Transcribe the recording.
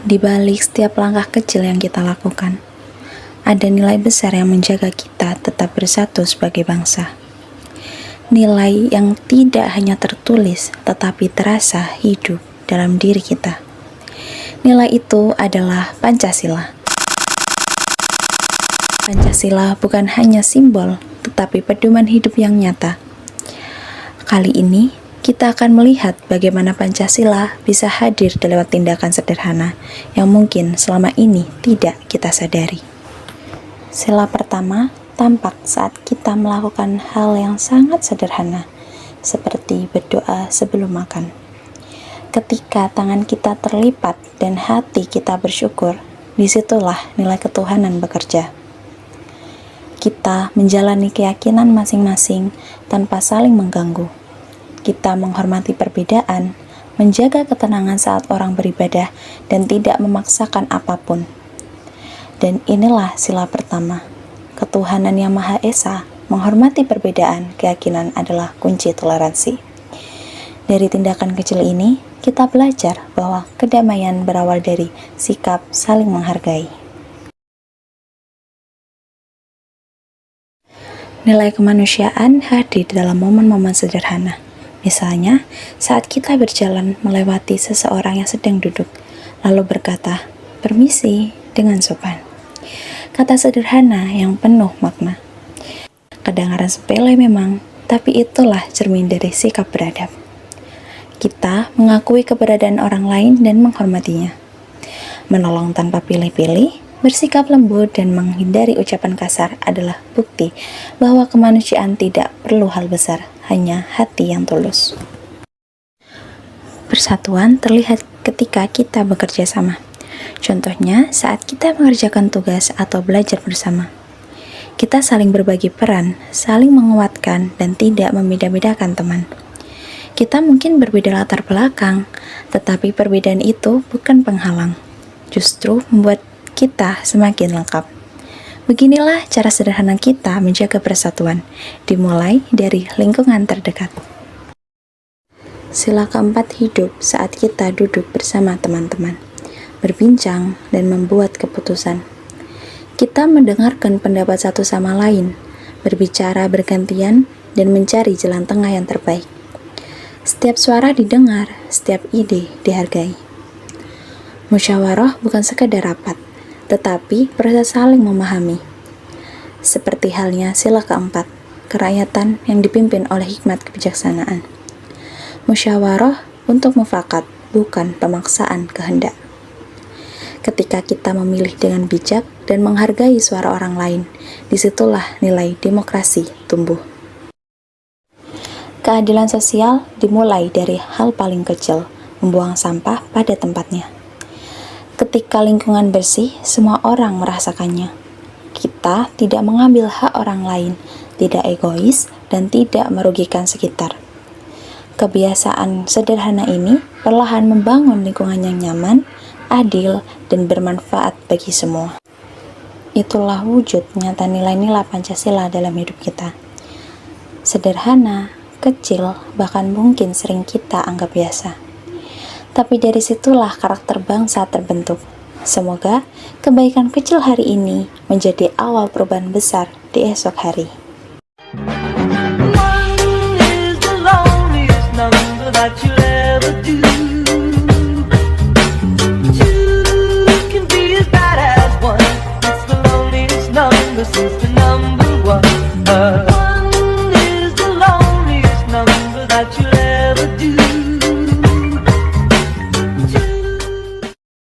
Di balik setiap langkah kecil yang kita lakukan, ada nilai besar yang menjaga kita tetap bersatu sebagai bangsa. Nilai yang tidak hanya tertulis, tetapi terasa hidup dalam diri kita. Nilai itu adalah Pancasila. Pancasila bukan hanya simbol, tetapi pedoman hidup yang nyata. Kali ini, kita akan melihat bagaimana Pancasila bisa hadir lewat tindakan sederhana yang mungkin selama ini tidak kita sadari. Sila pertama tampak saat kita melakukan hal yang sangat sederhana, seperti berdoa sebelum makan. Ketika tangan kita terlipat dan hati kita bersyukur, disitulah nilai ketuhanan bekerja. Kita menjalani keyakinan masing-masing tanpa saling mengganggu. Kita menghormati perbedaan, menjaga ketenangan saat orang beribadah, dan tidak memaksakan apapun. Dan inilah sila pertama, ketuhanan yang Maha Esa. Menghormati perbedaan keyakinan adalah kunci toleransi. Dari tindakan kecil ini, kita belajar bahwa kedamaian berawal dari sikap saling menghargai. Nilai kemanusiaan hadir dalam momen-momen sederhana. Misalnya, saat kita berjalan melewati seseorang yang sedang duduk, lalu berkata, "Permisi," dengan sopan. Kata sederhana yang penuh makna. Kedengaran sepele memang, tapi itulah cermin dari sikap beradab. Kita mengakui keberadaan orang lain dan menghormatinya. Menolong tanpa pilih-pilih, bersikap lembut dan menghindari ucapan kasar adalah bukti bahwa kemanusiaan tidak perlu hal besar, hanya hati yang tulus. Persatuan terlihat ketika kita bekerja sama. Contohnya, saat kita mengerjakan tugas atau belajar bersama. Kita saling berbagi peran, saling menguatkan, dan tidak membeda-bedakan teman. Kita mungkin berbeda latar belakang, tetapi perbedaan itu bukan penghalang. Justru membuat kita semakin lengkap. Beginilah cara sederhana kita menjaga persatuan, dimulai dari lingkungan terdekat. Sila keempat hidup saat kita duduk bersama teman-teman, berbincang dan membuat keputusan. Kita mendengarkan pendapat satu sama lain, berbicara bergantian, dan mencari jalan tengah yang terbaik. Setiap suara didengar, setiap ide dihargai. Musyawarah bukan sekadar rapat, tetapi proses saling memahami. Seperti halnya sila keempat, kerakyatan yang dipimpin oleh hikmat kebijaksanaan. Musyawarah untuk mufakat, bukan pemaksaan kehendak. Ketika kita memilih dengan bijak dan menghargai suara orang lain, disitulah nilai demokrasi tumbuh. Keadilan sosial dimulai dari hal paling kecil, membuang sampah pada tempatnya. Ketika lingkungan bersih, semua orang merasakannya. Kita tidak mengambil hak orang lain, tidak egois, dan tidak merugikan sekitar. Kebiasaan sederhana ini perlahan membangun lingkungan yang nyaman, adil, dan bermanfaat bagi semua. Itulah wujud nyata nilai-nilai Pancasila dalam hidup kita. Sederhana, kecil, bahkan mungkin sering kita anggap biasa. Tapi dari situlah karakter bangsa terbentuk. Semoga kebaikan kecil hari ini menjadi awal perubahan besar di esok hari. Since